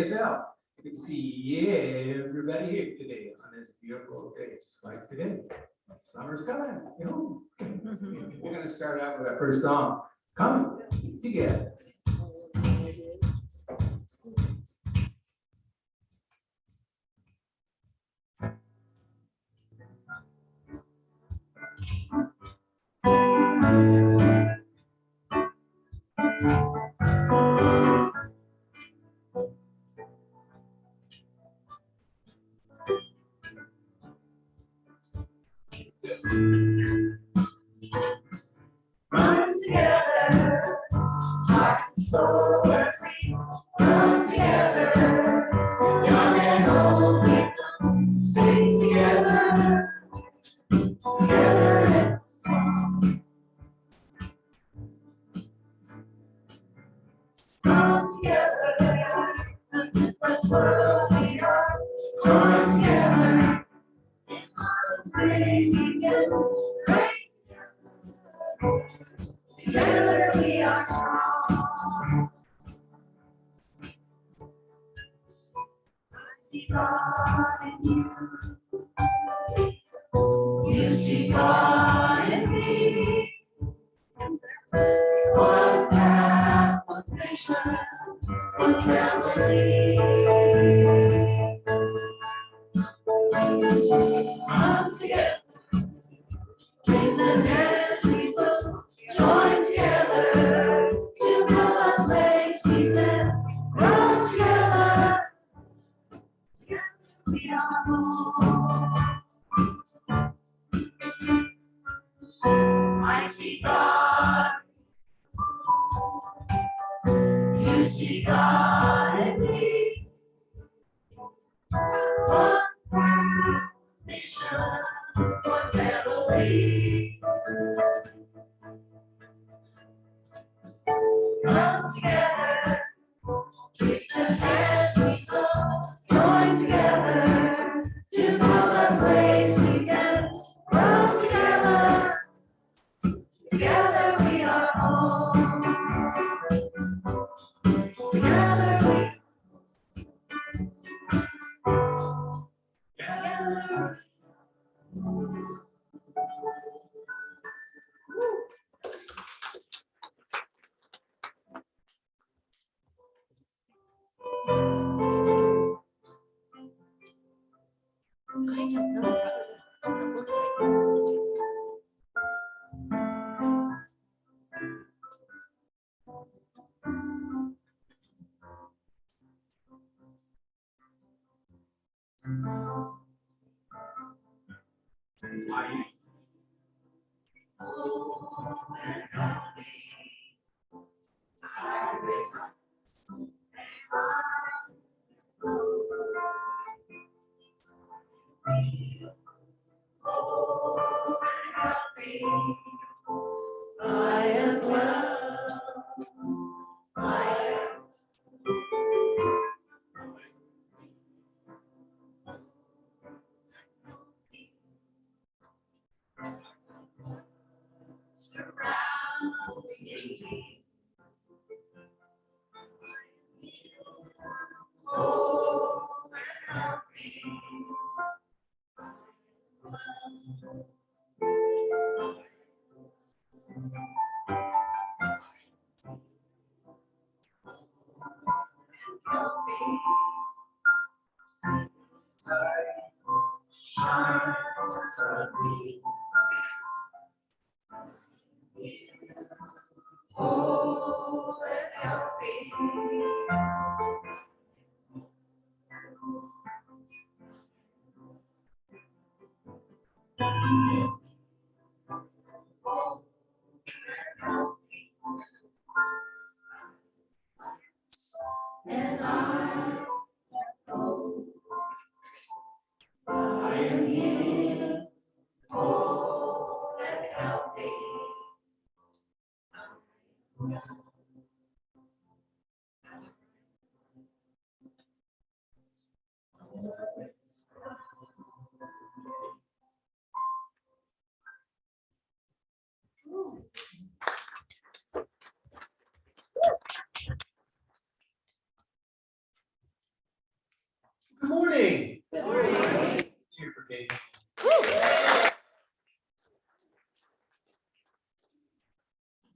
out. You can see everybody here today on this beautiful day, just like today. Summer's coming, you know. We're gonna start out with our first song. Come together. Run together, heart and soul, let's run together. Young and old, we come sing together. Together. Come together, the different worlds we are. Join together, in our praise together. Together we are strong. I see God in you. You see God in me. One path, one nation, one family. Come together, dreams and hands we will join together to build a place we can grow together. Together we are born. I see God. You see God in me. One nation, one family. Come together, dreams and hands we will join together to build a place we can grow together. Together we are home. Together we. Together. I don't know. It looks like I am well. I am surrounding me. Oh, and healthy. Shine on me. Whole and healthy. And I am here, whole and healthy. Good morning. Good morning. It's here for Dave.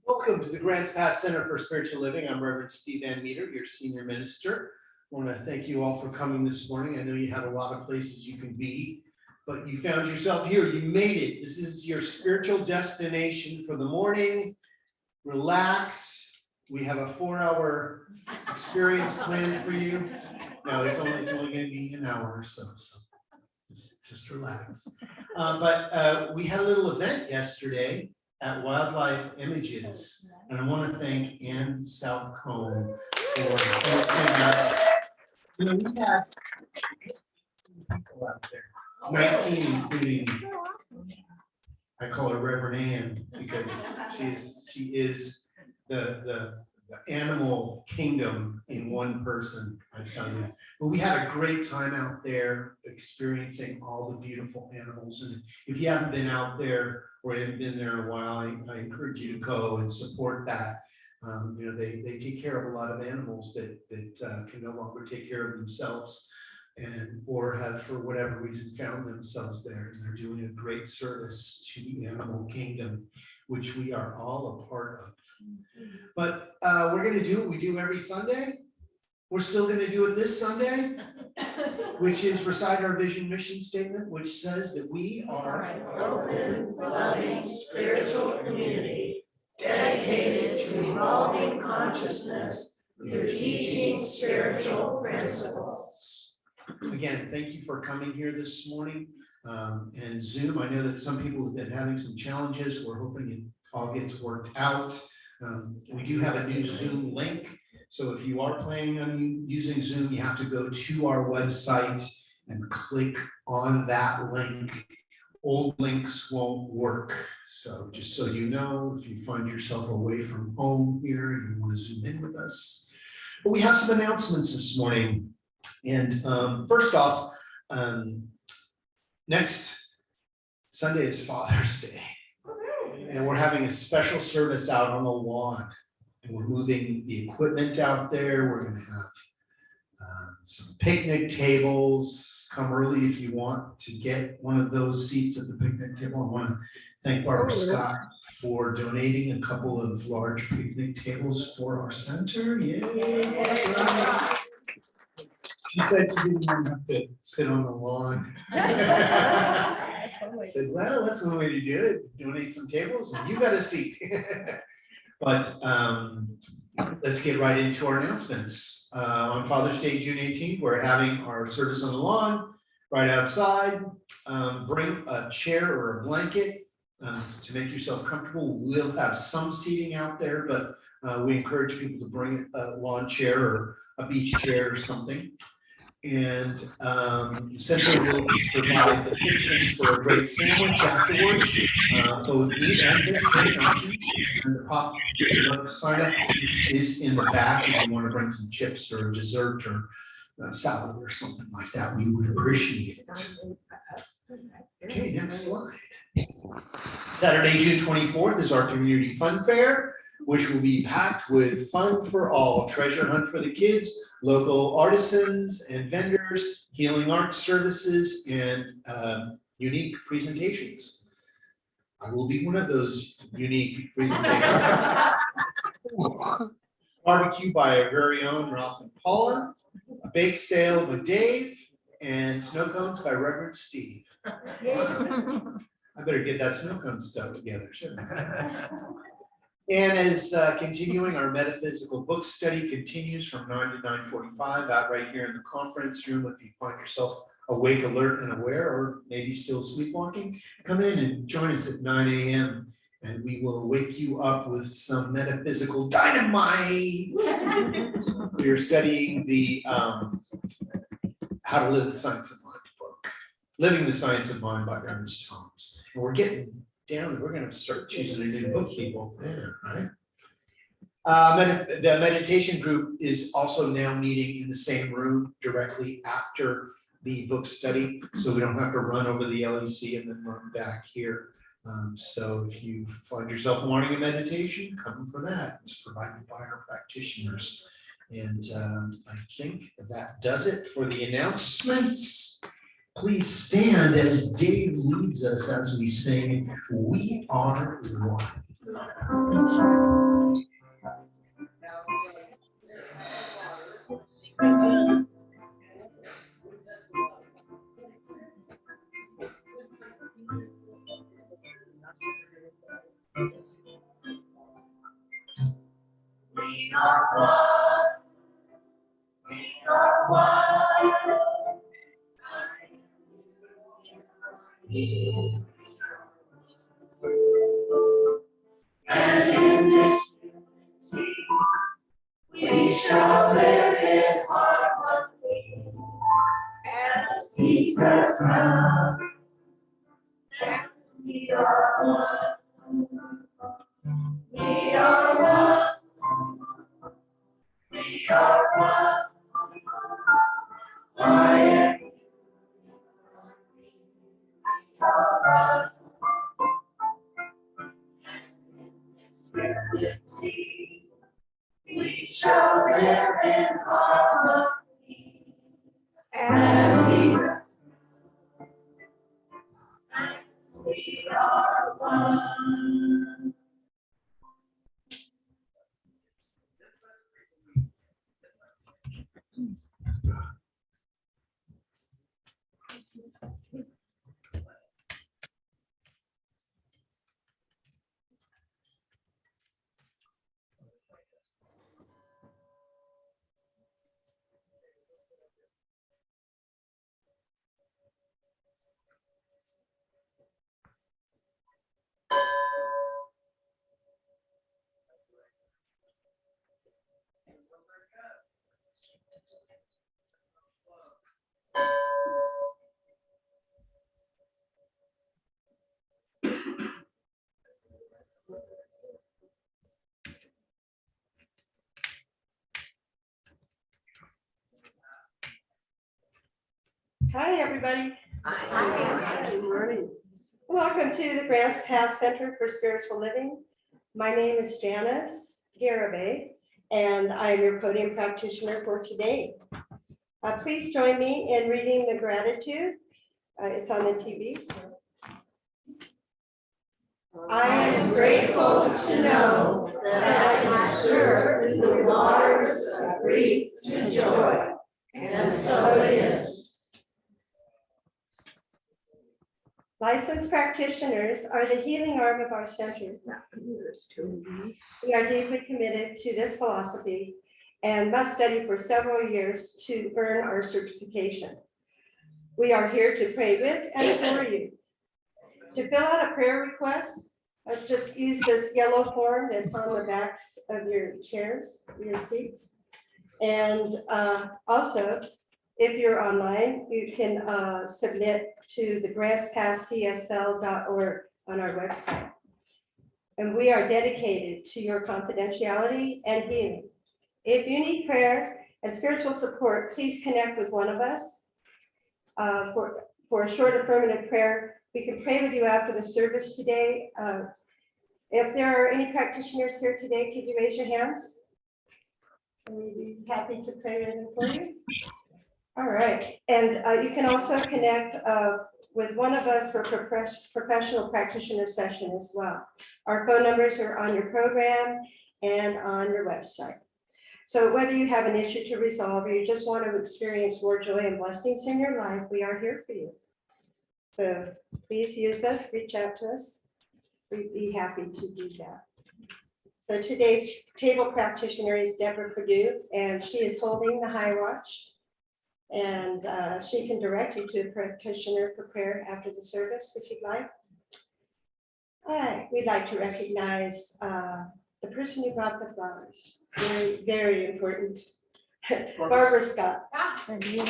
Welcome to the Grants Pass Center for Spiritual Living. I'm Reverend Steve Van Meter, your senior minister. I want to thank you all for coming this morning. I know you have a lot of places you can be, but you found yourself here. You made it. This is your spiritual destination for the morning. Relax. We have a 4-hour experience planned for you. No, it's only going to be an hour or so. Just relax. But we had a little event yesterday at Wildlife Images, and I want to thank Ann Southcombe for hosting us. You know, we had people out there, 19 including, I call her Reverend Ann because she is the animal kingdom in one person, I tell you. But we had a great time out there experiencing all the beautiful animals. And if you haven't been out there or haven't been there in a while, I encourage you to go and support that. You know, they take care of a lot of animals that can no longer take care of themselves and or have for whatever reason found themselves there. And they're doing a great service to the animal kingdom, which we are all a part of. But we're going to do what we do every Sunday. We're still going to do it this Sunday, which is recite our vision mission statement, which says that we are an open, loving, spiritual community dedicated to evolving consciousness through teaching spiritual principles. Again, thank you for coming here this morning. And Zoom, I know that some people have been having some challenges. We're hoping it all gets worked out. We do have a new Zoom link. So if you are planning on using Zoom, you have to go to our website and click on that link. Old links won't work. So just so you know, if you find yourself away from home here and you want to Zoom in with us. But we have some announcements this morning. And first off, next Sunday is Father's Day. And we're having a special service out on the lawn. And we're moving the equipment out there. We're going to have some picnic tables. Come early if you want to get one of those seats at the picnic table. I want to thank Barbara Scott for donating a couple of large picnic tables for our center. Yay! She said she didn't want to have to sit on the lawn. I said, well, that's one way to do it. Donate some tables and you got a seat. But let's get right into our announcements. On Father's Day, June 18th, we're having our service on the lawn right outside. Bring a chair or a blanket to make yourself comfortable. We'll have some seating out there, but we encourage people to bring a lawn chair or a beach chair or something. And Central will provide the fixings for a great sandwich afterwards, both meat and vegetarian options. And the pop sign up is in the back if you want to bring some chips or a dessert or salad or something like that. We would appreciate it. Okay, next slide. Saturday, June 24th is our community fun fair, which will be packed with fun for all, treasure hunt for the kids, local artisans and vendors, healing arts services, and unique presentations. I will be one of those unique presentations. Barbecue by our very own Ralph and Paula, a bake sale with Dave, and snow cones by Reverend Steve. Wow. I better get that snow cone stuff together, shouldn't I? And as continuing, our metaphysical book study continues from 9 to 9:45 out right here in the conference room. If you find yourself awake, alert, and aware, or maybe still sleepwalking, come in and join us at 9 a.m. and we will wake you up with some metaphysical dynamite. We are studying the How to Live the Science of Mind book, Living the Science of Mind by Ernest Holmes. And we're getting down, we're going to start choosing a new book, people. Yeah, right. The meditation group is also now meeting in the same room directly after the book study, so we don't have to run over the LEC and then run back here. So if you find yourself wanting a meditation, come for that. It's provided by our practitioners. And I think that does it for the announcements. Please stand as Dave leads us as we sing "We Are One." We are one. We are one. And in this unity, we shall live in harmony. As Jesus now, as we are one. We are one. We are one. I am unity. We shall live in harmony. As we are one. Hi, everybody. Hi. Good morning. Welcome to the Grants Pass Center for Spiritual Living. My name is Janice Garibay, and I'm your podium practitioner for today. Please join me in reading the gratitude. It's on the TV. So. I am grateful to know that I can serve through waters of grief to joy, and so it is. Licensed practitioners are the healing arm of our centers. We are deeply committed to this philosophy and must study for several years to earn our certification. We are here to pray with and for you. To fill out a prayer request, just use this yellow form that's on the backs of your chairs, your seats. And also, if you're online, you can submit to the grantspasscsl.org on our website. And we are dedicated to your confidentiality and healing. If you need prayer and spiritual support, please connect with one of us for a short affirmative prayer. We can pray with you after the service today. If there are any practitioners here today, could you raise your hands? And we'd be happy to pray with you for you. All right, and you can also connect with one of us for professional practitioner session as well. Our phone numbers are on your program and on your website. So whether you have an issue to resolve or you just want to experience more joy and blessings in your life, we are here for you. So please use us, reach out to us. We'd be happy to do that. So today's table practitioner is Deborah Perdue, and she is holding the high watch. And she can direct you to a practitioner for prayer after the service if you'd like. All right, we'd like to recognize the person who brought the flowers. Very, very important. Barbara Scott. Thank you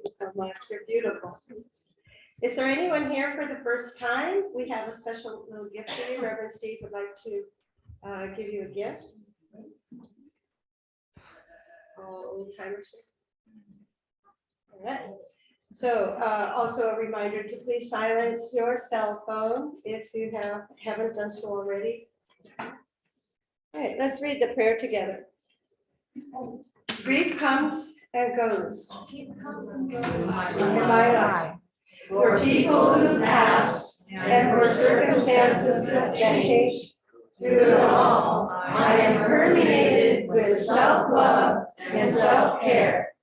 so much. They're beautiful. Is there anyone here for the first time? We have a special little gift for you. Reverend Steve would like to give you a gift. All old timers. All right. So also a reminder to please silence your cell phone if you haven't done so already. All right, let's read the prayer together. Grief comes and goes in my life. For people who pass and for circumstances that change, through it all, I am permeated with self-love and self-care,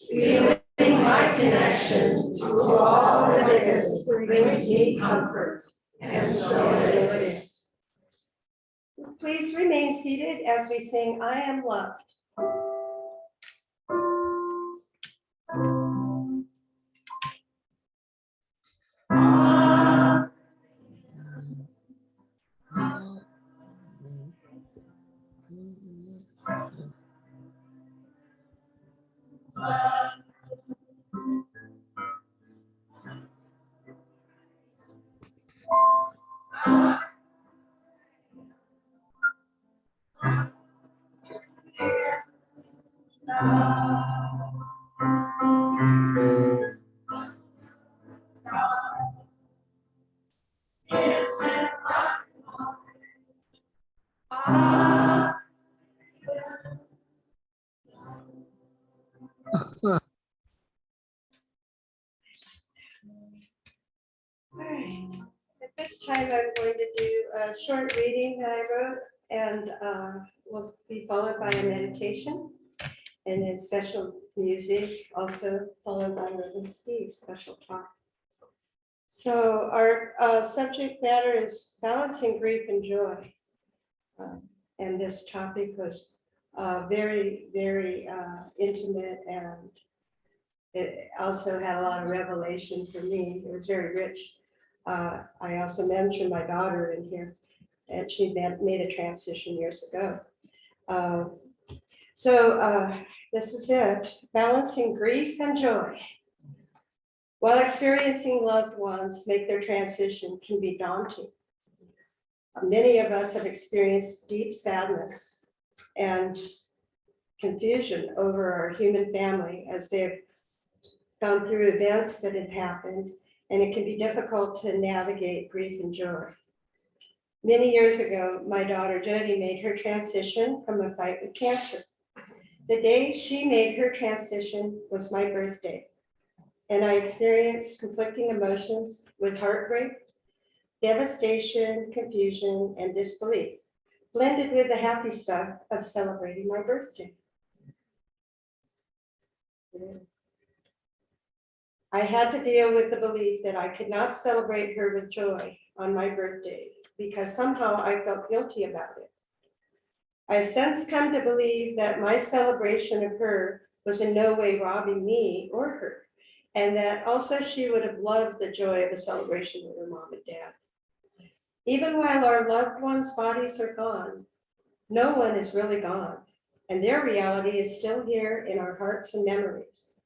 feeling my connection to all that is brings me comfort, and so it is. Please remain seated as we sing I Am Loved. All right. At this time, I'm going to do a short reading that I wrote and will be followed by a meditation. And then special music, also followed by Reverend Steve's special talk. So our subject matter is balancing grief and joy. And this topic was very, very intimate, and it also had a lot of revelation for me. It was very rich. I also mentioned my daughter in here, and she made a transition years ago. So this is it, balancing grief and joy. While experiencing loved ones make their transition can be daunting. Many of us have experienced deep sadness and confusion over our human family as they've gone through events that have happened, and it can be difficult to navigate grief and joy. Many years ago, my daughter Jody made her transition from a fight with cancer. The day she made her transition was my birthday, and I experienced conflicting emotions with heartbreak, devastation, confusion, and disbelief, blended with the happy stuff of celebrating my birthday. I had to deal with the belief that I could not celebrate her with joy on my birthday because somehow I felt guilty about it. I've since come to believe that my celebration of her was in no way robbing me or her, and that also she would have loved the joy of a celebration with her mom and dad. Even while our loved ones' bodies are gone, no one is really gone, and their reality is still here in our hearts and memories.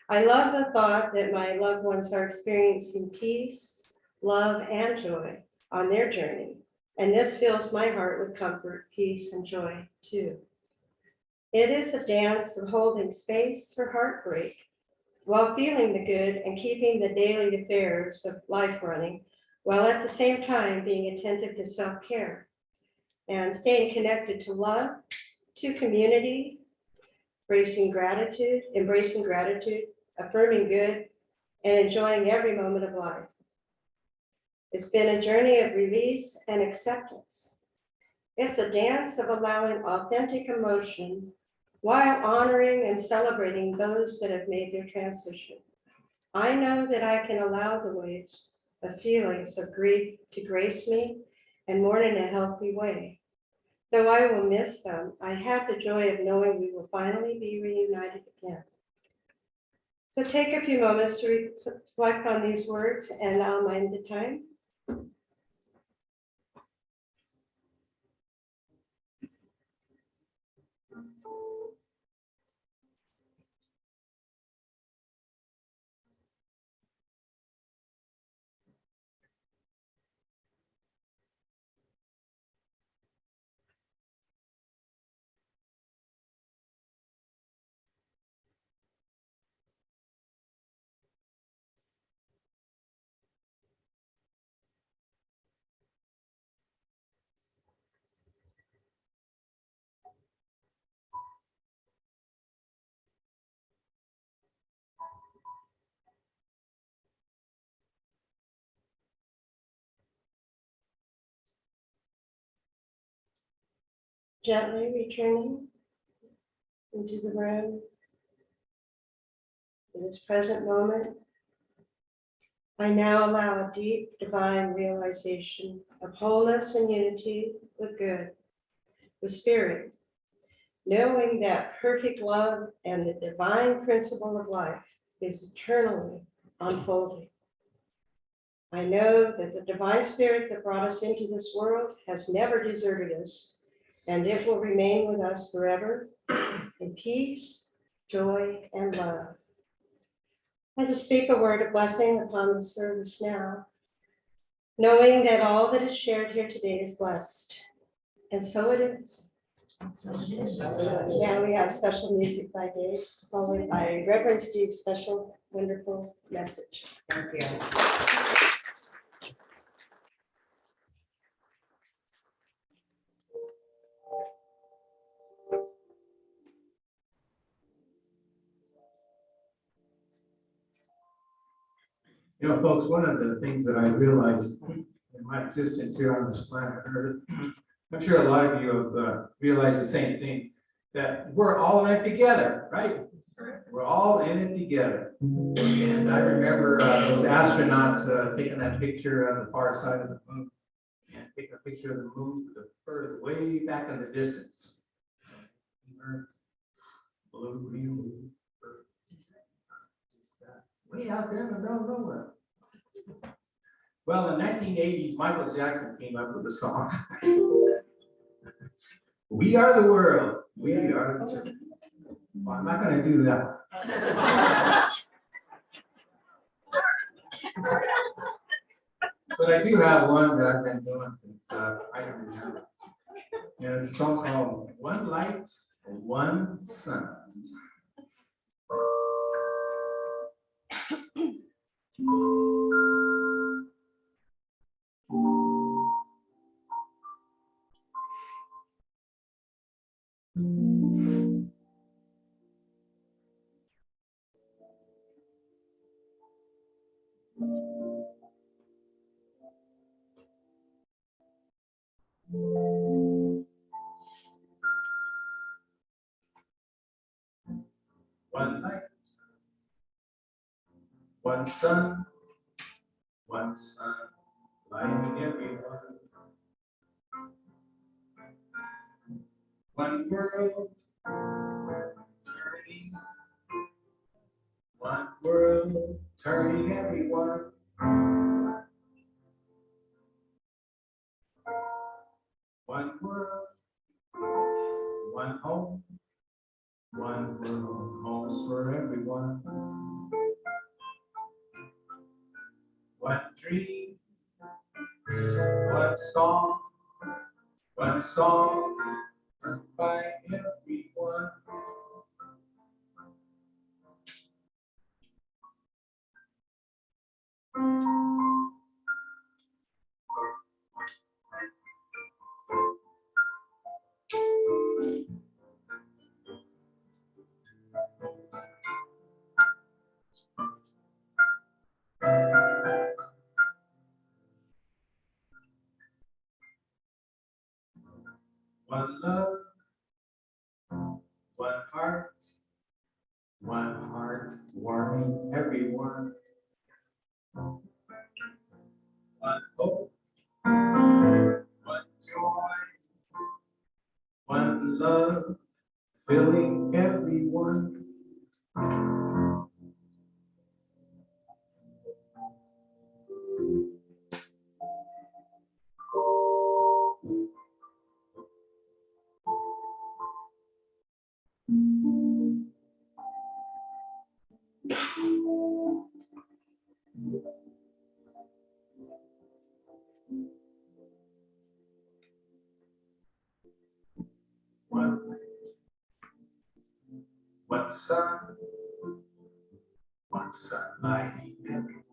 I love the thought that my loved ones are experiencing peace, love, and joy on their journey, and this fills my heart with comfort, peace, and joy too. It is a dance of holding space for heartbreak while feeling the good and keeping the daily affairs of life running, while at the same time being attentive to self-care and staying connected to love, to community, embracing gratitude, affirming good, and enjoying every moment of life. It's been a journey of release and acceptance. It's a dance of allowing authentic emotion while honoring and celebrating those that have made their transition. I know that I can allow the waves of feelings of grief to grace me and mourn in a healthy way. Though I will miss them, I have the joy of knowing we will finally be reunited again. So take a few moments to reflect on these words, and I'll mind the time. Gently returning into the room. In this present moment, I now allow a deep divine realization of wholeness and unity with good, with spirit, knowing that perfect love and the divine principle of life is eternally unfolding. I know that the divine spirit that brought us into this world has never deserted us, and it will remain with us forever in peace, joy, and love. I just speak a word of blessing upon the service now, knowing that all that is shared here today is blessed. And so it is. Now we have special music by Dave, followed by Reverend Steve's special, wonderful message. Thank you. You know, folks, one of the things that I realized in my existence here on this planet Earth, I'm sure a lot of you have realized the same thing, that we're all in it together, right? We're all in it together. And I remember those astronauts taking that picture of the far side of the moon, and taking a picture of the moon, the Earth way back in the distance. Earth, blue, green, blue, Earth. Just that. Way out there in the middle of nowhere. Well, in the 1980s, Michael Jackson came up with a song. We are the world. We are the children. Well, I'm not going to do that. But I do have one that I've been doing since I can remember. And it's a song called One Light, One Sun. One light, one sun, lighting everyone. One world turning, one world turning everyone. One world, one home, one world, homes for everyone. One dream, one song heard by everyone. One love, one heart warming everyone. One hope, one joy, one love filling everyone. One light, one sun, lighting everyone.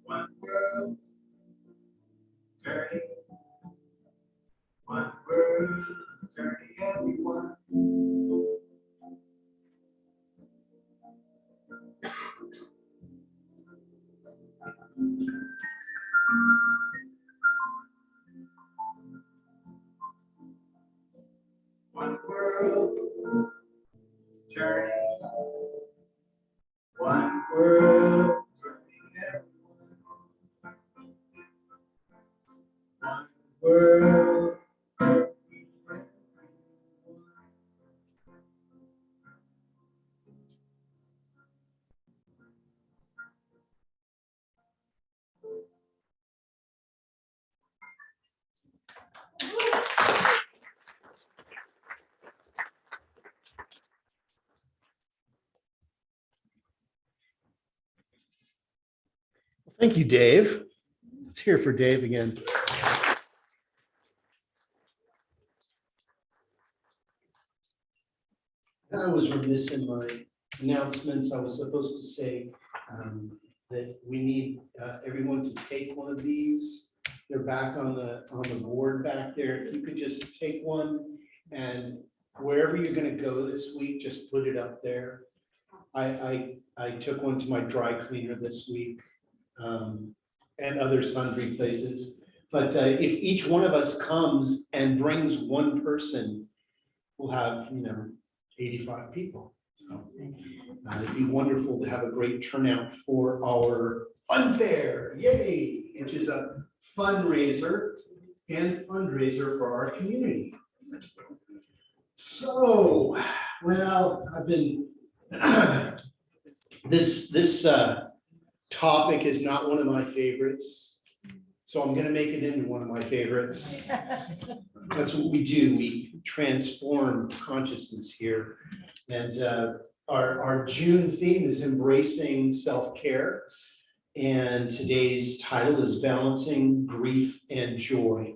One world turning, one world turning everyone. Thank you, Dave. Let's hear for Dave again. I was remiss in my announcements. I was supposed to say that we need everyone to take one of these. They're back on the board back there. If you could just take one, and wherever you're gonna go this week, just put it up there. I took one to my dry cleaner this week, and other sundry places. But if each one of us comes and brings one person, we'll have, 85 people. So it'd be wonderful to have a great turnout for our fun fair, yay, which is a fundraiser for our community. So, well, I've been, this topic is not one of my favorites, so I'm gonna make it into one of my favorites. That's what we do, we transform consciousness here. And our June theme is embracing self-care. And today's title is balancing grief and joy.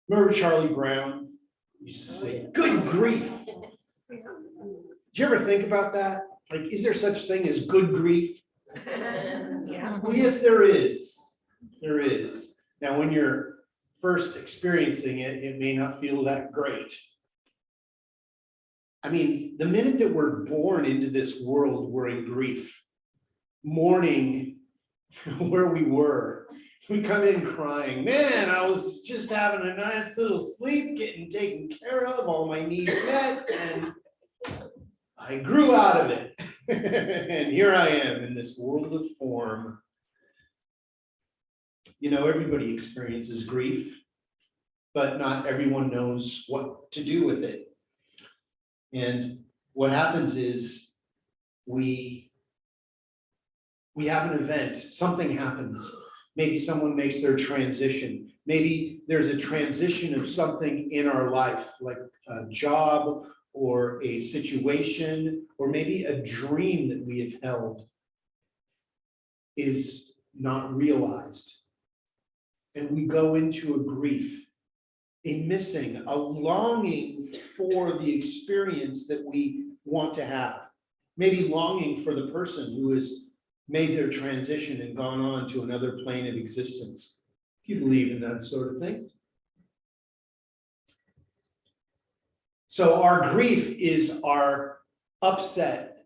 Remember Charlie Brown used to say, good grief. Did you ever think about that? Like, is there such thing as good grief? Yeah. Well, yes, there is. There is. Now, when you're first experiencing it, it may not feel that great. I mean, the minute that we're born into this world, we're in grief, mourning where we were. We come in crying, man, I was just having a nice little sleep, getting taken care of, all my needs met, and I grew out of it. And here I am in this world of form. Everybody experiences grief, but not everyone knows what to do with it. And what happens is we have an event, something happens. Maybe someone makes their transition. Maybe there's a transition of something in our life, like a job or a situation, or maybe a dream that we have held is not realized. And we go into a grief, a missing, a longing for the experience that we want to have. Maybe longing for the person who has made their transition and gone on to another plane of existence. If you believe in that sort of thing. So our grief is our upset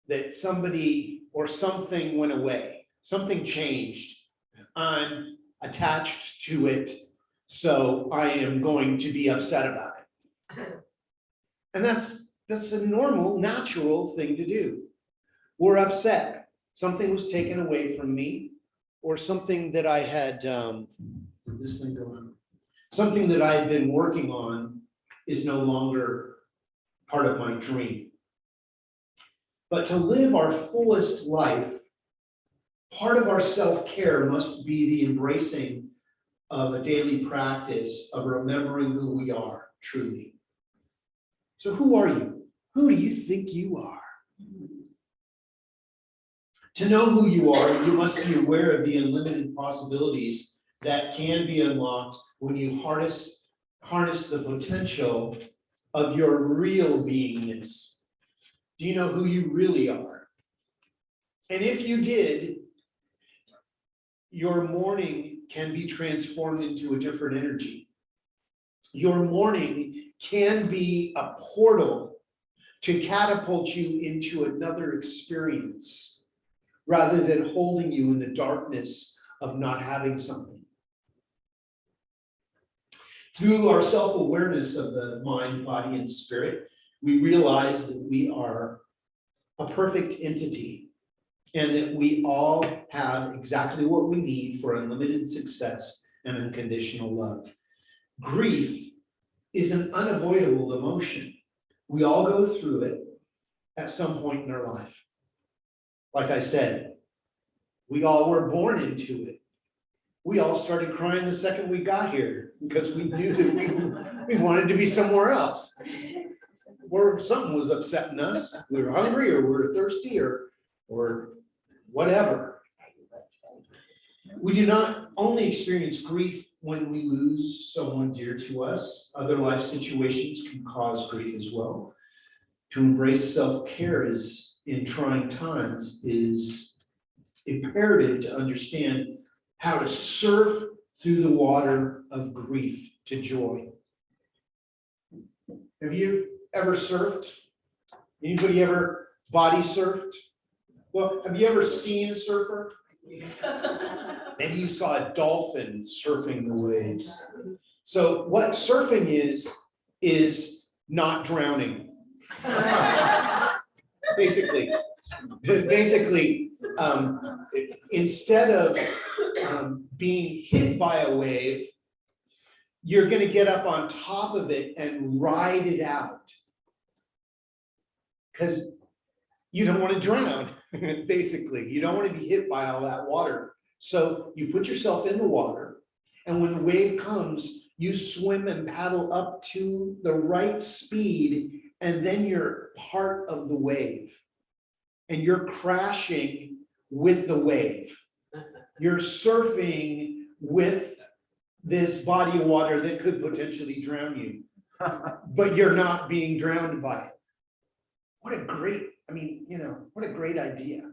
that somebody or something went away, something changed. I'm attached to it, so I am going to be upset about it. And that's a normal, natural thing to do. We're upset. Something was taken away from me, or something that I had, did this thing go on? Something that I had been working on is no longer part of my dream. But to live our fullest life, part of our self-care must be the embracing of a daily practice of remembering who we are truly. So who are you? Who do you think you are? To know who you are, you must be aware of the unlimited possibilities that can be unlocked when you harness the potential of your real beingness. Do you know who you really are? And if you did, your morning can be transformed into a different energy. Your morning can be a portal to catapult you into another experience, rather than holding you in the darkness of not having something. Through our self-awareness of the mind, body, and spirit, we realize that we are a perfect entity, and that we all have exactly what we need for unlimited success and unconditional love. Grief is an unavoidable emotion. We all go through it at some point in our life. Like I said, we all were born into it. We all started crying the second we got here because we knew that we wanted to be somewhere else. Or something was upsetting us. We were hungry, or we were thirsty, or whatever. We do not only experience grief when we lose someone dear to us, other life situations can cause grief as well. To embrace self-care is in trying times is imperative to understand how to surf through the water of grief to joy. Have you ever surfed? Anybody ever body surfed? Well, have you ever seen a surfer? Maybe you saw a dolphin surfing the waves. So what surfing is not drowning. Basically, instead of being hit by a wave, you're gonna get up on top of it and ride it out. Because you don't want to drown, basically. You don't want to be hit by all that water. So you put yourself in the water, and when the wave comes, you swim and paddle up to the right speed, and then you're part of the wave. And you're crashing with the wave. You're surfing with this body of water that could potentially drown you, but you're not being drowned by it. What a great, what a great idea.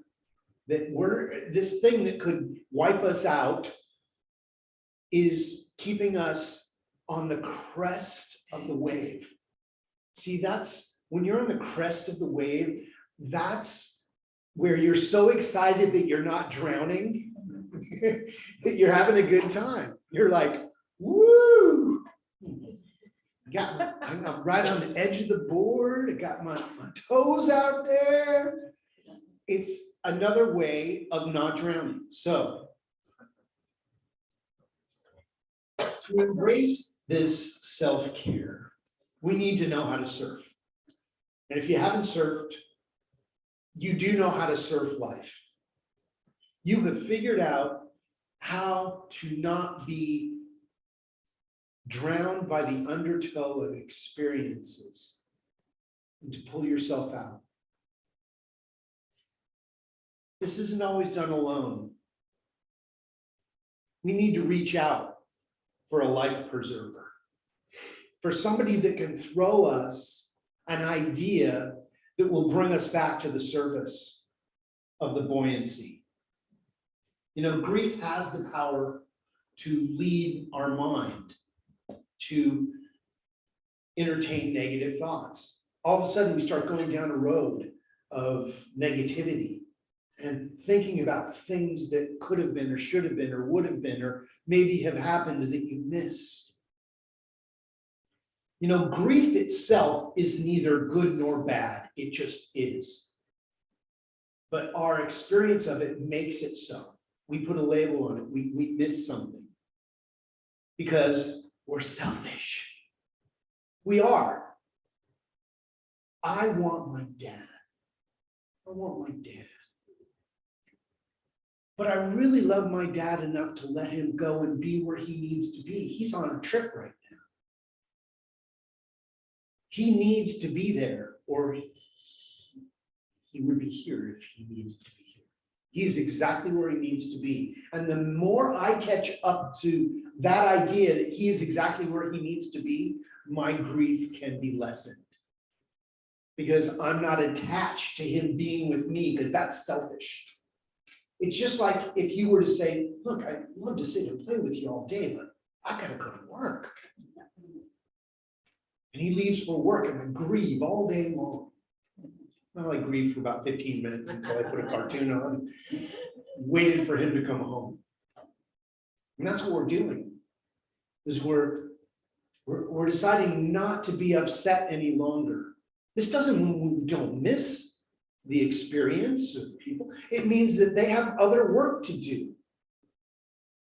That this thing that could wipe us out is keeping us on the crest of the wave. See, that's, when you're on the crest of the wave, that's where you're so excited that you're not drowning, that you're having a good time. You're like, woo! I'm right on the edge of the board. I got my toes out there. It's another way of not drowning. So, to embrace this self-care, we need to know how to surf. And if you haven't surfed, you do know how to surf life. You have figured out how to not be drowned by the undertow of experiences and to pull yourself out. This isn't always done alone. We need to reach out for a life preserver, for somebody that can throw us an idea that will bring us back to the surface of the buoyancy. Grief has the power to lead our mind to entertain negative thoughts. All of a sudden, we start going down a road of negativity and thinking about things that could have been or should have been or would have been or maybe have happened that you missed. Grief itself is neither good nor bad. It just is. But our experience of it makes it so. We put a label on it. We miss something because we're selfish. We are. I want my dad. I want my dad. But I really love my dad enough to let him go and be where he needs to be. He's on a trip right now. He needs to be there, or he would be here if he needed to be here. He's exactly where he needs to be. And the more I catch up to that idea that he is exactly where he needs to be, my grief can be lessened. Because I'm not attached to him being with me, because that's selfish. It's just like if you were to say, look, I'd love to sit and play with you all day, but I gotta go to work. And he leaves for work and I grieve all day long. Well, I grieved for about 15 minutes until I put a cartoon on, waited for him to come home. And that's what we're doing, is we're deciding not to be upset any longer. This doesn't mean we don't miss the experience of people. It means that they have other work to do.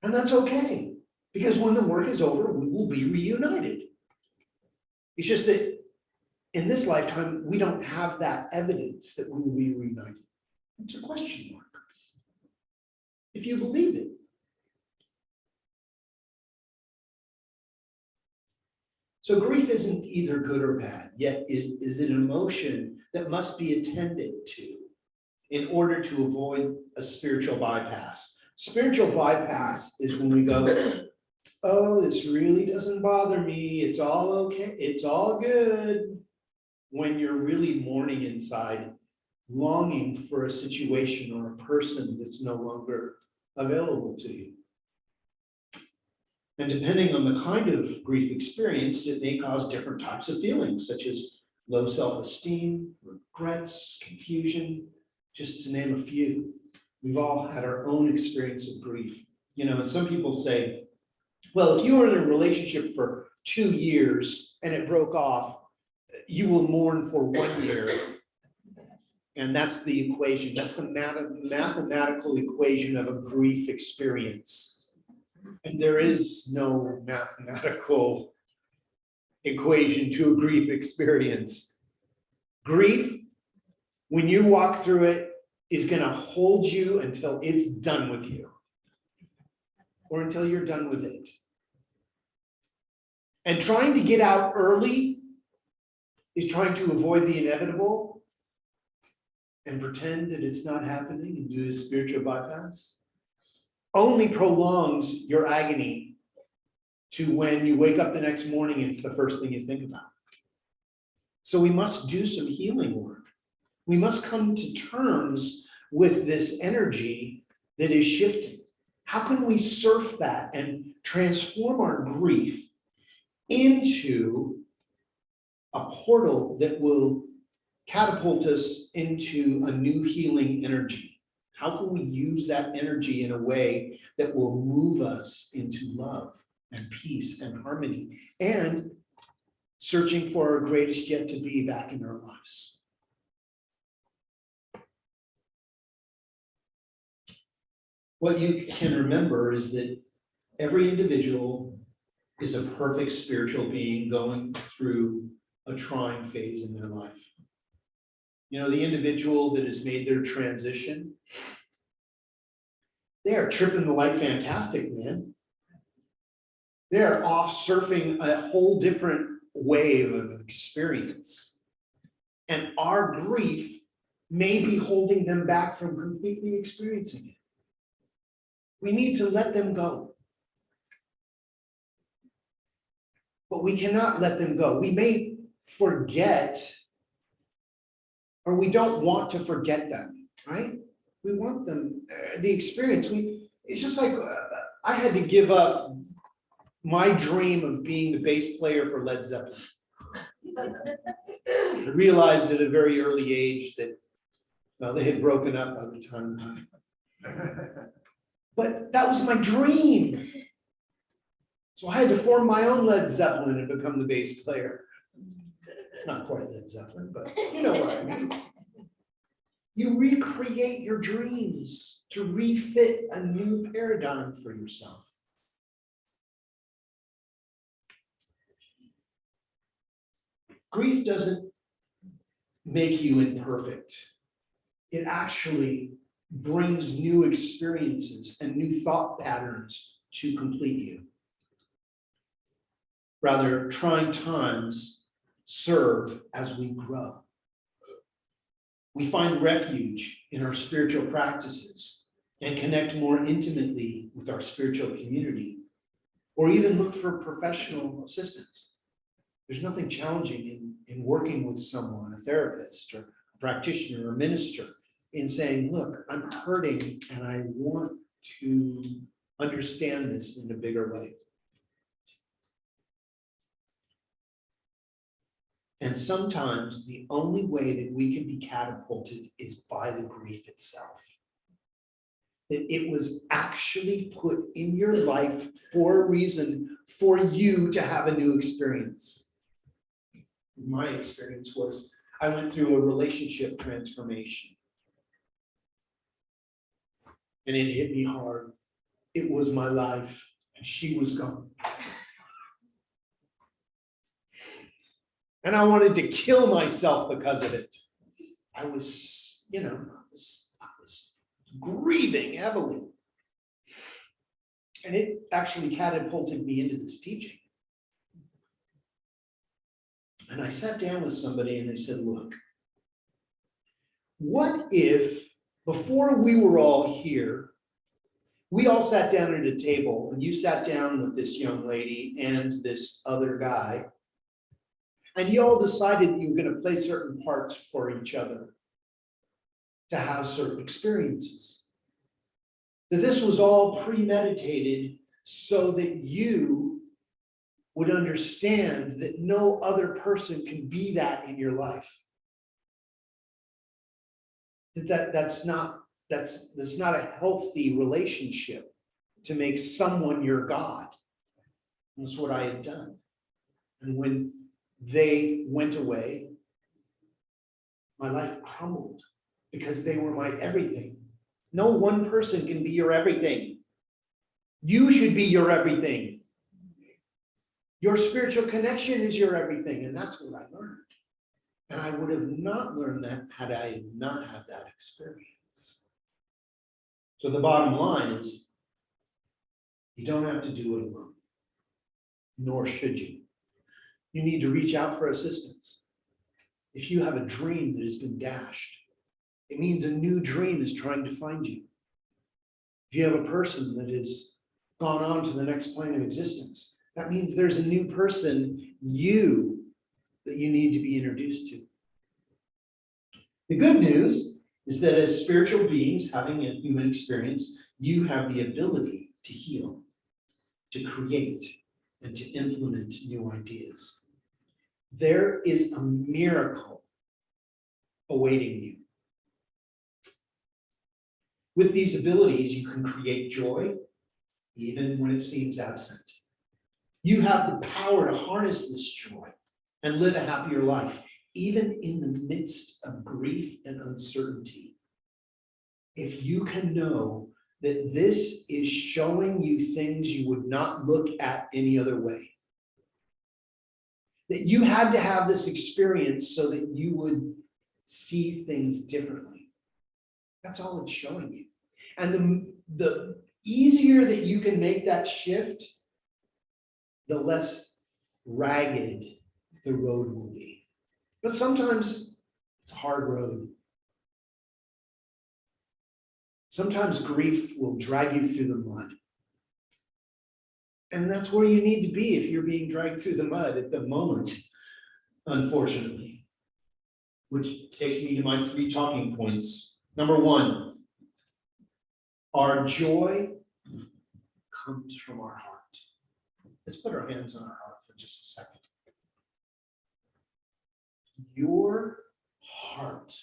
And that's okay, because when the work is over, we will be reunited. It's just that in this lifetime, we don't have that evidence that we will be reunited. It's a question mark. If you believe it. So grief isn't either good or bad, yet is an emotion that must be attended to in order to avoid a spiritual bypass. Spiritual bypass is when we go, oh, this really doesn't bother me, it's all okay, it's all good. When you're really mourning inside, longing for a situation or a person that's no longer available to you. And depending on the kind of grief experienced, it may cause different types of feelings, such as low self-esteem, regrets, confusion, just to name a few. We've all had our own experience of grief. You know, and some people say, well, if you were in a relationship for 2 years and it broke off, you will mourn for 1 year. And that's the equation. That's the mathematical equation of a grief experience. And there is no mathematical equation to a grief experience. Grief, when you walk through it, is going to hold you until it's done with you, or until you're done with it. And trying to get out early is trying to avoid the inevitable and pretend that it's not happening and do a spiritual bypass. Only prolongs your agony to when you wake up the next morning and it's the first thing you think about. So we must do some healing work. We must come to terms with this energy that is shifting. How can we surf that and transform our grief into a portal that will catapult us into a new healing energy? How can we use that energy in a way that will move us into love and peace and harmony and searching for our greatest yet to be back in our lives? What you can remember is that every individual is a perfect spiritual being going through a trying phase in their life. You know, the individual that has made their transition, they are tripping the light fantastic, man. They're off surfing a whole different wave of experience. And our grief may be holding them back from completely experiencing it. We need to let them go. But we cannot let them go. We may forget, or we don't want to forget them, right? We want them, the experience. It's just like I had to give up my dream of being the bass player for Led Zeppelin. I realized at a very early age that, well, they had broken up by the time but that was my dream. So I had to form my own Led Zeppelin and become the bass player. It's not quite Led Zeppelin, but you know what I mean. You recreate your dreams to refit a new paradigm for yourself. Grief doesn't make you imperfect. It actually brings new experiences and new thought patterns to complete you. Rather, trying times serve as we grow. We find refuge in our spiritual practices and connect more intimately with our spiritual community, or even look for professional assistance. There's nothing challenging in working with someone, a therapist or a practitioner or a minister, in saying, look, I'm hurting and I want to understand this in a bigger way. And sometimes the only way that we can be catapulted is by the grief itself. That it was actually put in your life for a reason for you to have a new experience. My experience was I went through a relationship transformation. And it hit me hard. It was my life, and she was gone. And I wanted to kill myself because of it. I was, I was grieving heavily. And it actually catapulted me into this teaching. And I sat down with somebody and I said, look, what if before we were all here, We all sat down at a table, and you sat down with this young lady and this other guy. And you all decided that you were gonna play certain parts for each other to have certain experiences. That this was all premeditated so that you would understand that no other person can be that in your life. That's not a healthy relationship to make someone your God. That's what I had done. And when they went away, my life crumbled because they were my everything. No one person can be your everything. You should be your everything. Your spiritual connection is your everything, and that's what I learned. And I would have not learned that had I not had that experience. So the bottom line is, you don't have to do it alone, nor should you. You need to reach out for assistance. If you have a dream that has been dashed, it means a new dream is trying to find you. If you have a person that has gone on to the next plane of existence, that means there's a new person, that you need to be introduced to. The good news is that as spiritual beings having a human experience, you have the ability to heal, to create, and to implement new ideas. There is a miracle awaiting you. With these abilities, you can create joy, even when it seems absent. You have the power to harness this joy and live a happier life, even in the midst of grief and uncertainty. If you can know that this is showing you things you would not look at any other way. That you had to have this experience so that you would see things differently. That's all it's showing you. And the easier that you can make that shift, the less ragged the road will be. But sometimes it's a hard road. Sometimes grief will drag you through the mud. And that's where you need to be if you're being dragged through the mud at the moment, unfortunately. Which takes me to my 3 talking points. Number 1, our joy comes from our heart. Let's put our hands on our heart for just a second. Your heart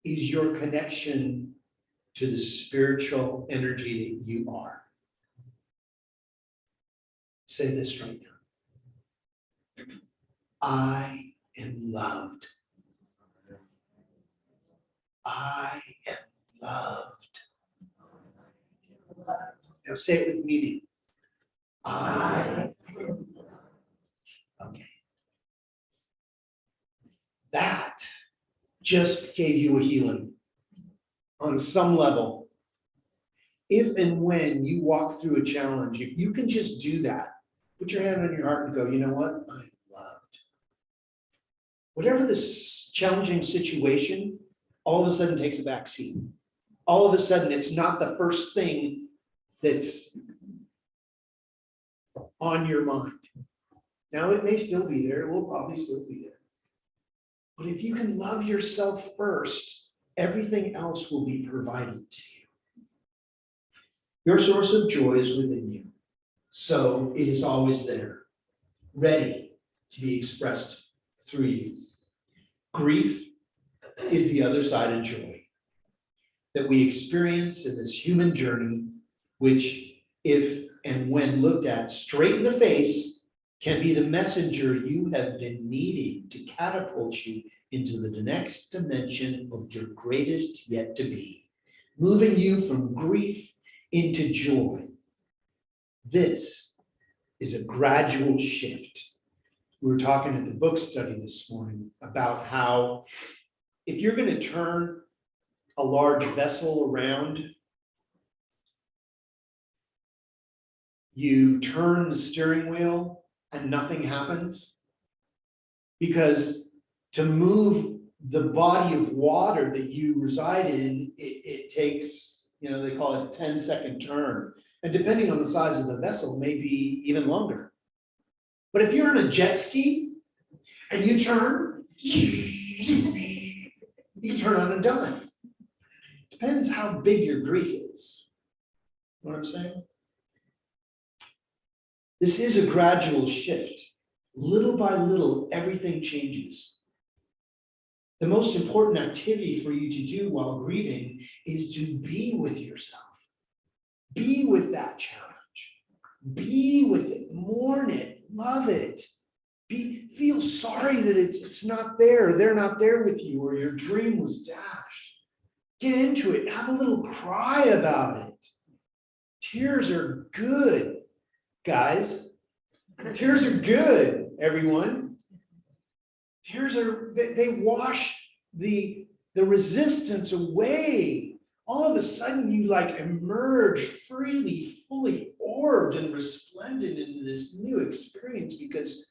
is your connection to the spiritual energy that you are. Say this right now. I am loved. I am loved. Now say it with meaning. I am loved. Okay. That just gave you a healing on some level. If and when you walk through a challenge, if you can just do that, put your hand on your heart and go, you know what? I'm loved. Whatever this challenging situation, all of a sudden takes a back seat. All of a sudden, it's not the first thing that's on your mind. Now, it may still be there. It will probably still be there. But if you can love yourself first, everything else will be provided to you. Your source of joy is within you. So it is always there, ready to be expressed through you. Grief is the other side of joy that we experience in this human journey, which, if and when looked at straight in the face, can be the messenger you have been needing to catapult you into the next dimension of your greatest yet to be, moving you from grief into joy. This is a gradual shift. We were talking at the book study this morning about how if you're going to turn a large vessel around, you turn the steering wheel and nothing happens, because to move the body of water that you reside in, it takes they call it 10-second turn. And depending on the size of the vessel, maybe even longer. But if you're in a jet ski and you turn, you can turn on a dime. Depends how big your grief is. Know what I'm saying? This is a gradual shift. Little by little, everything changes. The most important activity for you to do while grieving is to be with yourself. Be with that challenge. Be with it, mourn it, love it. Feel sorry that it's not there, they're not there with you, or your dream was dashed. Get into it, have a little cry about it. Tears are good, guys. Tears are good, everyone. Tears they wash the resistance away. All of a sudden you like emerge freely, fully orbed and resplendent into this new experience because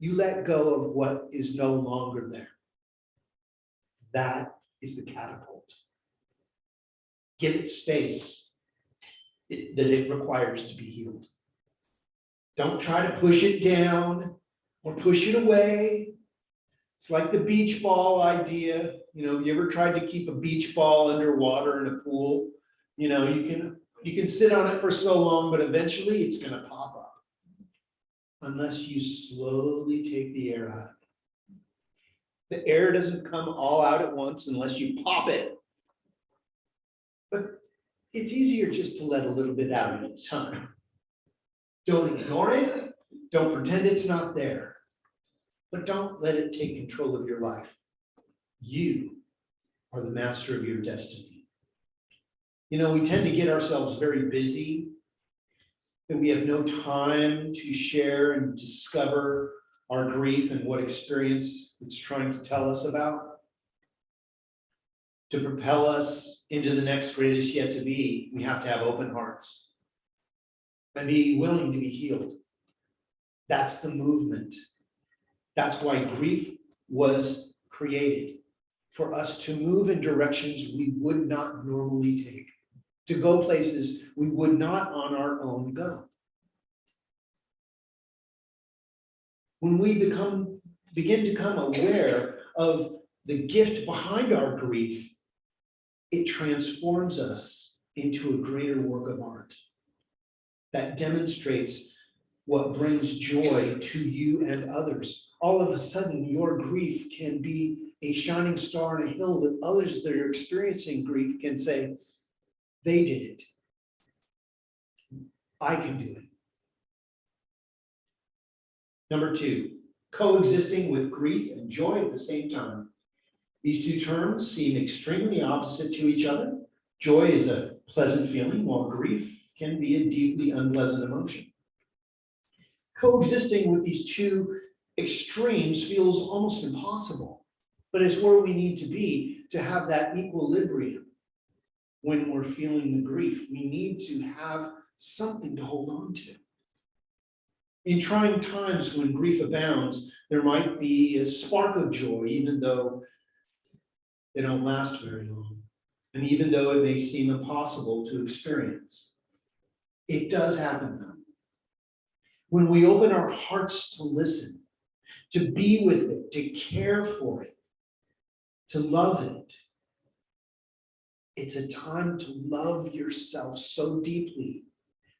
you let go of what is no longer there. That is the catapult. Give it space that it requires to be healed. Don't try to push it down or push it away. It's like the beach ball idea. You ever tried to keep a beach ball underwater in a pool? You can sit on it for so long, but eventually it's going to pop up. Unless you slowly take the air out of it. The air doesn't come all out at once unless you pop it. But it's easier just to let a little bit out at a time. Don't ignore it. Don't pretend it's not there. But don't let it take control of your life. You are the master of your destiny. We tend to get ourselves very busy, and we have no time to share and discover our grief and what experience it's trying to tell us about. To propel us into the next greatest yet to be, we have to have open hearts and be willing to be healed. That's the movement. That's why grief was created, for us to move in directions we would not normally take, to go places we would not on our own go. When we begin to become aware of the gift behind our grief, it transforms us into a greater work of art that demonstrates what brings joy to you and others. All of a sudden, your grief can be a shining star on a hill that others that are experiencing grief can say, they did it. I can do it. Number 2, coexisting with grief and joy at the same time. These two terms seem extremely opposite to each other. Joy is a pleasant feeling, while grief can be a deeply unpleasant emotion. Coexisting with these two extremes feels almost impossible, but it's where we need to be to have that equilibrium. When we're feeling the grief, we need to have something to hold on to. In trying times when grief abounds, there might be a spark of joy, even though they don't last very long, and even though it may seem impossible to experience. It does happen though. When we open our hearts to listen, to be with it, to care for it, to love it, it's a time to love yourself so deeply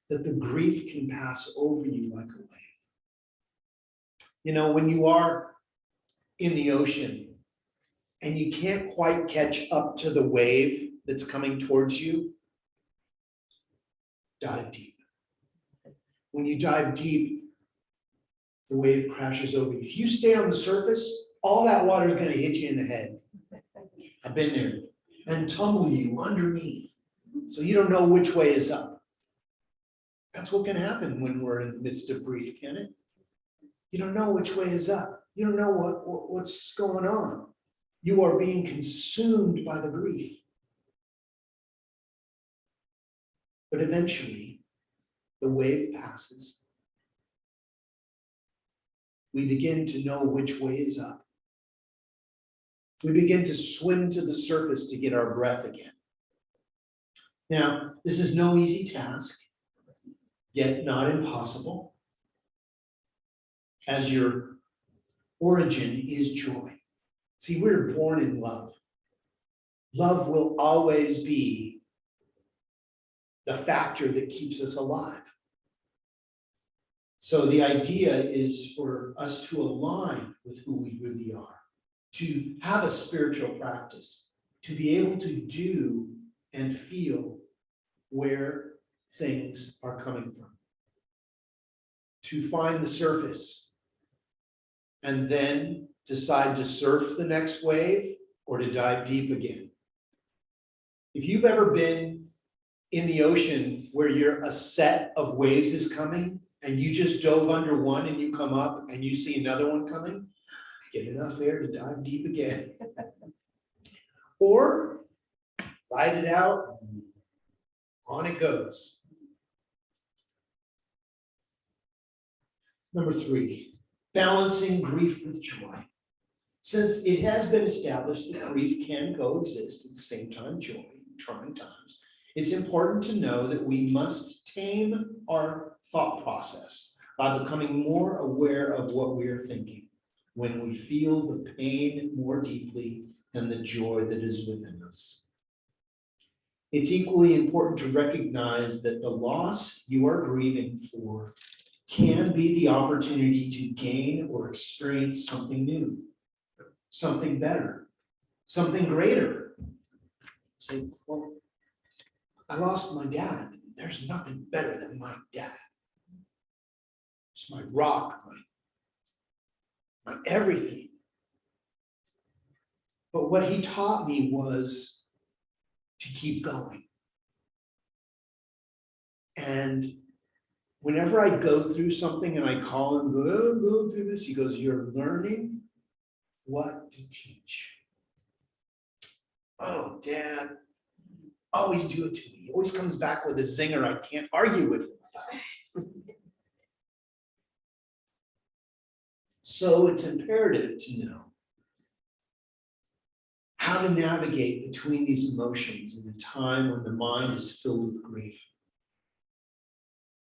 that the grief can pass over you like a wave. When you are in the ocean and you can't quite catch up to the wave that's coming towards you, dive deep. When you dive deep, the wave crashes over you. If you stay on the surface, all that water is going to hit you in the head. I've been there. And tumble you underneath. So you don't know which way is up. That's what can happen when we're in the midst of grief, can it? You don't know which way is up. You don't know what's going on. You are being consumed by the grief. But eventually, the wave passes. We begin to know which way is up. We begin to swim to the surface to get our breath again. Now, this is no easy task, yet not impossible, as your origin is joy. See, we're born in love. Love will always be the factor that keeps us alive. So the idea is for us to align with who we really are, to have a spiritual practice, to be able to do and feel where things are coming from, to find the surface and then decide to surf the next wave or to dive deep again. If you've ever been in the ocean where a set of waves is coming and you just dove under one and you come up and you see another one coming, get enough air to dive deep again. Or ride it out, on it goes. Number 3, balancing grief with joy. Since it has been established that grief can coexist at the same time joy in trying times, it's important to know that we must tame our thought process by becoming more aware of what we are thinking when we feel the pain more deeply than the joy that is within us. It's equally important to recognize that the loss you are grieving for can be the opportunity to gain or experience something new, something better, something greater. Say, well, I lost my dad. There's nothing better than my dad. It's my rock, my everything. But what he taught me was to keep going. And whenever I go through something and I call him, go through this, he goes, you're learning what to teach. Oh, Dad, always do it to me. He always comes back with a zinger I can't argue with. So it's imperative to know how to navigate between these emotions in a time when the mind is filled with grief.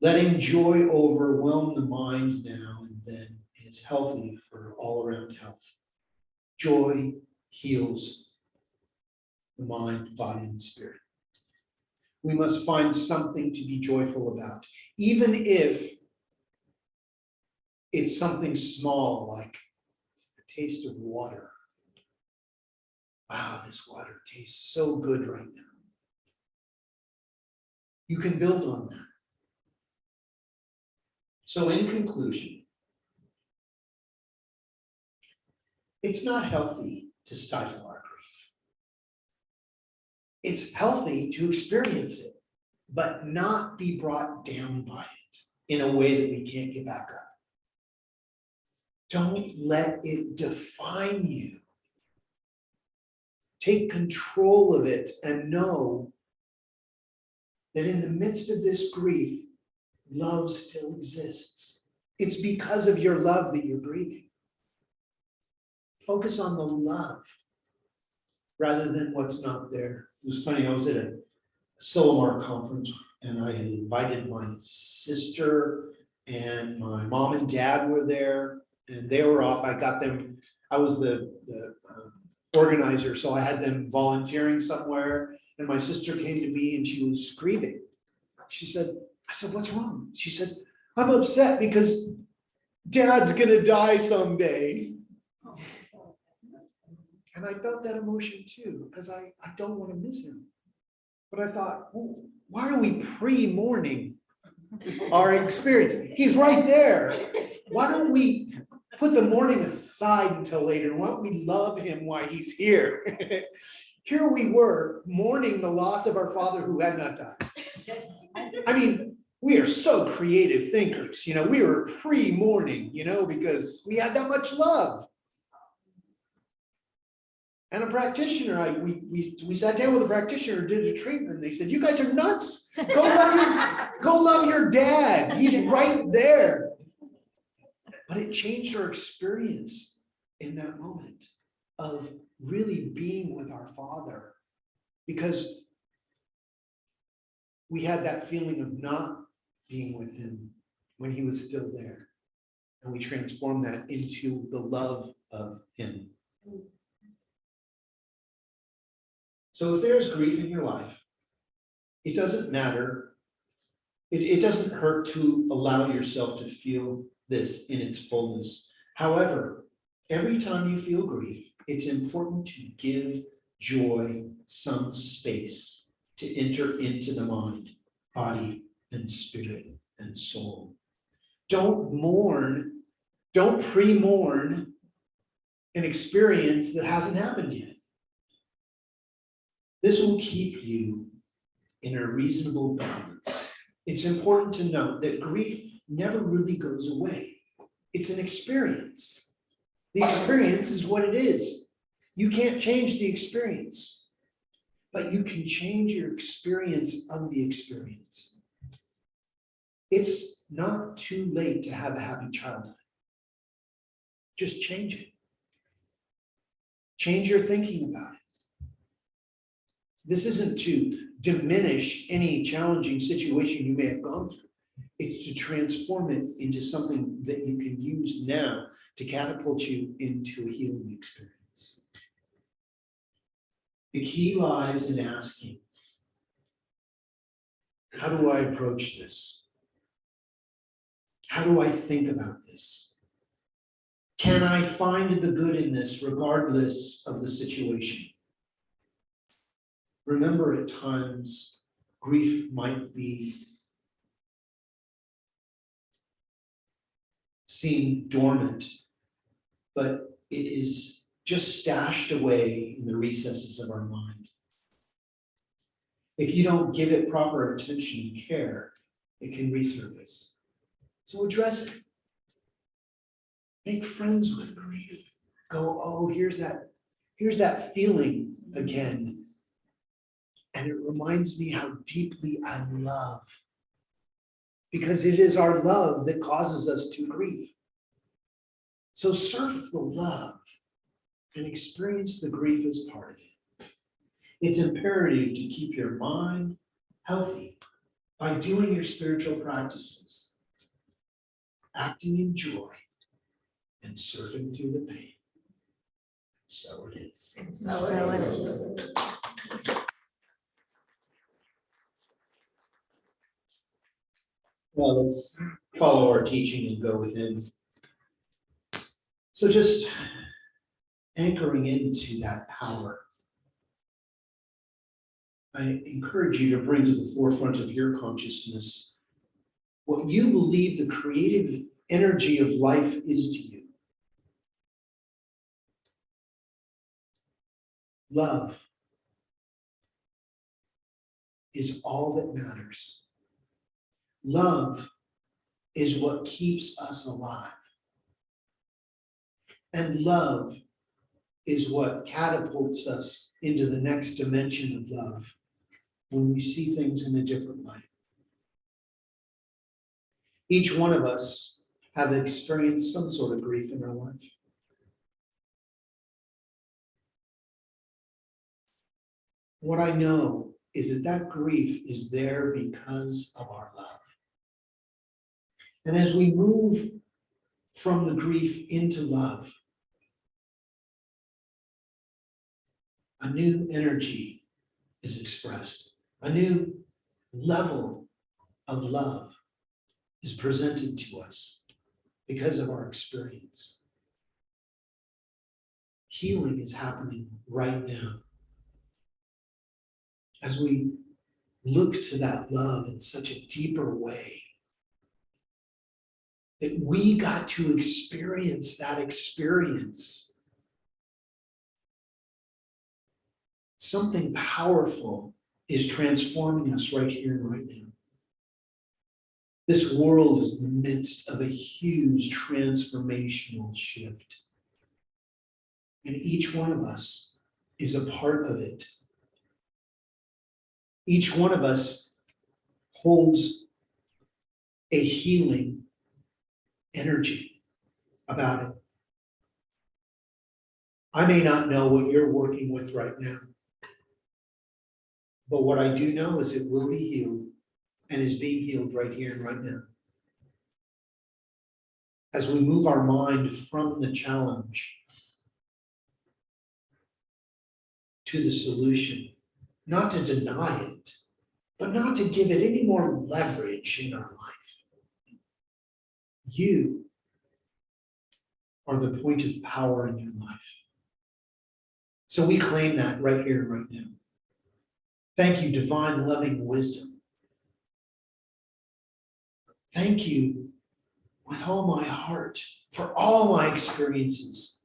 Letting joy overwhelm the mind now and then is healthy for all around health. Joy heals the mind, body, and spirit. We must find something to be joyful about, even if it's something small like a taste of water. Wow, this water tastes so good right now. You can build on that. So in conclusion, it's not healthy to stifle our grief. It's healthy to experience it, but not be brought down by it in a way that we can't get back up. Don't let it define you. Take control of it and know that in the midst of this grief, love still exists. It's because of your love that you're grieving. Focus on the love rather than what's not there. It was funny, I was at a Silomar conference and I had invited my sister and my mom and dad were there and they were off. I was the organizer, so I had them volunteering somewhere and my sister came to me and she was grieving. I said, what's wrong? She said, I'm upset because Dad's gonna die someday. And I felt that emotion too, because I don't want to miss him. But I thought, well, why are we pre-mourning our experience? He's right there. Why don't we put the mourning aside until later? Why don't we love him while he's here? Here we were mourning the loss of our father who had not died. I mean, we are so creative thinkers, we were pre-mourning, because we had that much love. And a practitioner, we sat down with a practitioner, did a treatment. They said, you guys are nuts. Go love your dad. He's right there. But it changed our experience in that moment of really being with our father. Because we had that feeling of not being with him when he was still there. And we transformed that into the love of him. So if there's grief in your life, it doesn't matter. It doesn't hurt to allow yourself to feel this in its fullness. However, every time you feel grief, it's important to give joy some space to enter into the mind, body, and spirit and soul. Don't mourn, don't pre-mourn an experience that hasn't happened yet. This will keep you in a reasonable balance. It's important to note that grief never really goes away. It's an experience. The experience is what it is. You can't change the experience, but you can change your experience of the experience. It's not too late to have a happy childhood. Just change it. Change your thinking about it. This isn't to diminish any challenging situation you may have gone through. It's to transform it into something that you can use now to catapult you into a healing experience. The key lies in asking, how do I approach this? How do I think about this? Can I find the good in this regardless of the situation? Remember, at times, grief might be seem dormant, but it is just stashed away in the recesses of our mind. If you don't give it proper attention and care, it can resurface. So address it. Make friends with grief. Go, oh, here's that feeling again. And it reminds me how deeply I love. Because it is our love that causes us to grieve. So surf the love and experience the grief as part of it. It's imperative to keep your mind healthy by doing your spiritual practices, acting in joy, and surfing through the pain. So it is. So it is. Well, let's follow our teaching and go within. So just anchoring into that power. I encourage you to bring to the forefront of your consciousness what you believe the creative energy of life is to you. Love is all that matters. Love is what keeps us alive. And love is what catapults us into the next dimension of love when we see things in a different light. Each one of us have experienced some sort of grief in our life. What I know is that that grief is there because of our love. And as we move from the grief into love, a new energy is expressed. A new level of love is presented to us because of our experience. Healing is happening right now. As we look to that love in such a deeper way, that we got to experience that experience. Something powerful is transforming us right here and right now. This world is in the midst of a huge transformational shift. And each one of us is a part of it. Each one of us holds a healing energy about it. I may not know what you're working with right now, but what I do know is it will be healed and is being healed right here and right now. As we move our mind from the challenge to the solution, not to deny it, but not to give it any more leverage in our life. You are the point of power in your life. So we claim that right here and right now. Thank you, divine loving wisdom. Thank you with all my heart for all my experiences,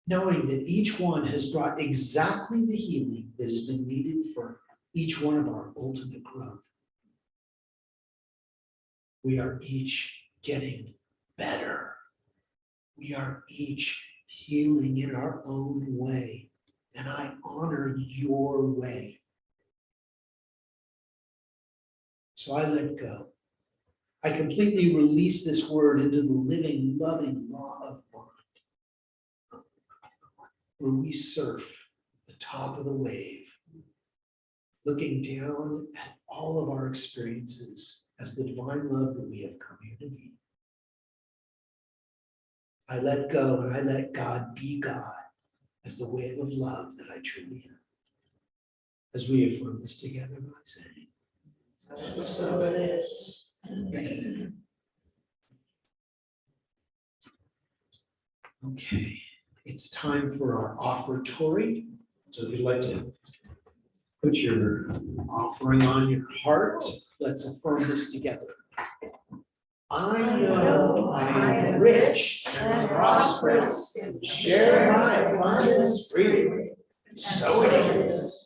knowing that each one has brought exactly the healing that has been needed for each one of our ultimate growth. We are each getting better. We are each healing in our own way, and I honor your way. So I let go. I completely release this word into the living, loving law of mind, where we surf the top of the wave, looking down at all of our experiences as the divine love that we have come here to be. I let go and I let God be God as the wave of love that I truly am. As we affirm this together by saying, so it is. Okay, it's time for our offertory. So if you'd like to put your offering on your heart, let's affirm this together. I know I am rich and prosperous and share my abundance freely. And so it is.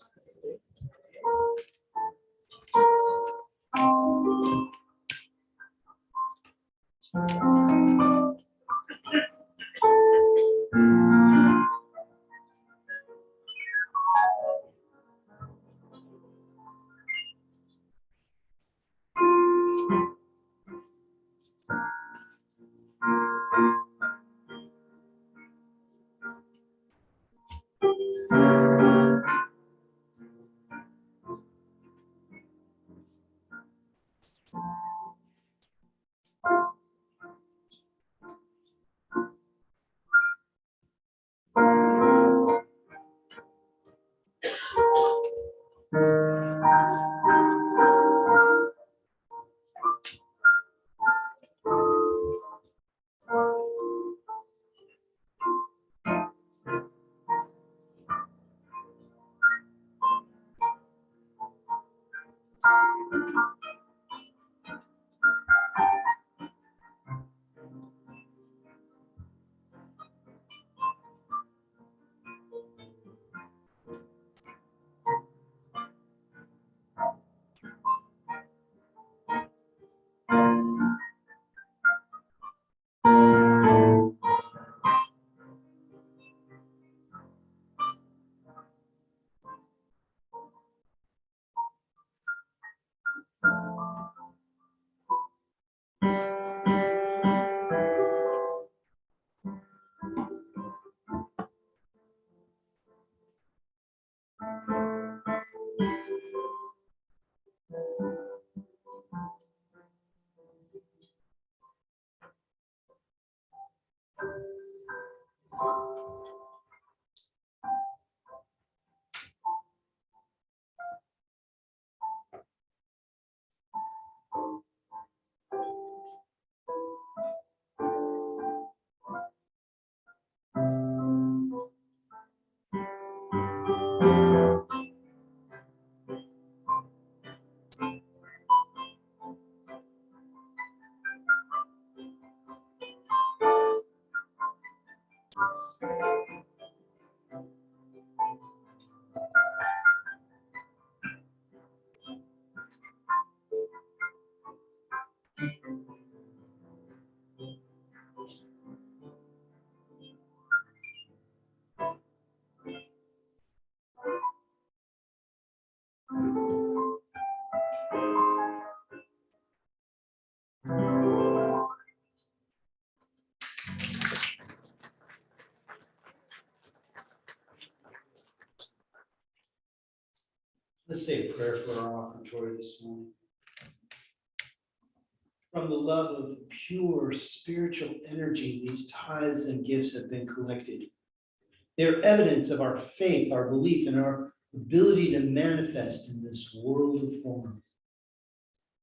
Let's say a prayer for our offertory this morning. from the love of pure spiritual energy, these tithes and gifts have been collected. They're evidence of our faith, our belief, and our ability to manifest in this world of form.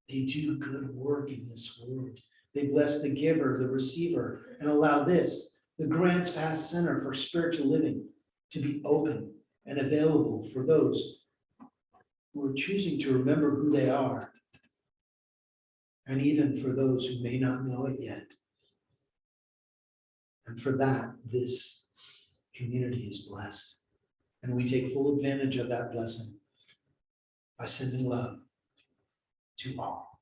They do good work in this world. They bless the giver, the receiver, and allow this, the Grants Pass Center for Spiritual Living, to be open and available for those who are choosing to remember who they are, and even for those who may not know it yet. And for that, this community is blessed. And we take full advantage of that blessing by sending love to all.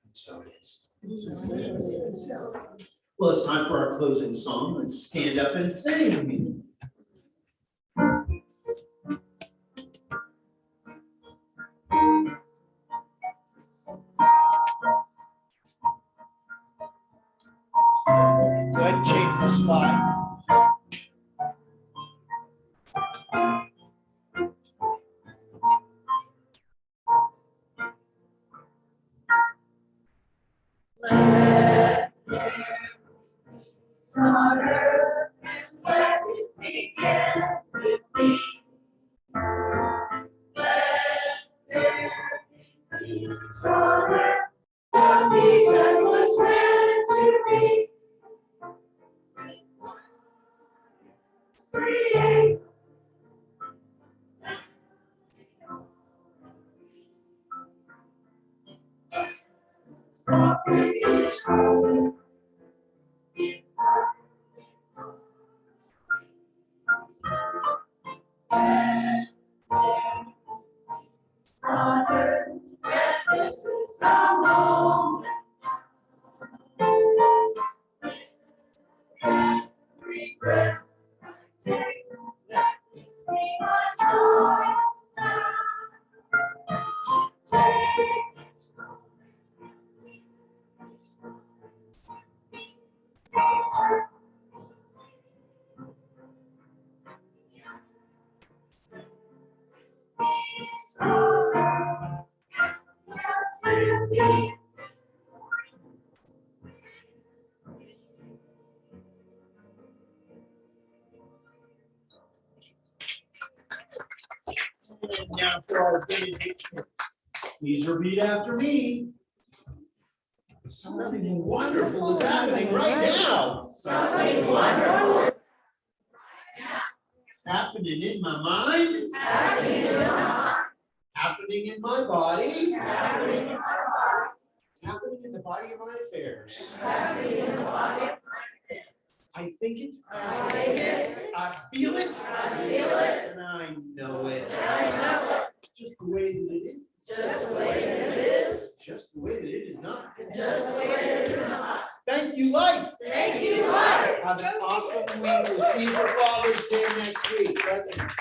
And so it is. Well, it's time for our closing song. Let's stand up and sing. Go ahead and change the slide. And now for our benediction. Please repeat after me. Something wonderful is happening right now. Something wonderful. It's happening in my mind. It's happening in my heart. Happening in my body. Happening in my heart. It's happening in the body of my affairs. It's happening in the body of my affairs. I think it. I think it. I feel it. I feel it. And I know it. I know it. Just the way that it is. Just the way that it is. Just the way that it is not. Just the way that it is not. Thank you, life. Thank you, Lord. Have an awesome week. We'll see you for Father's Day next week. Present.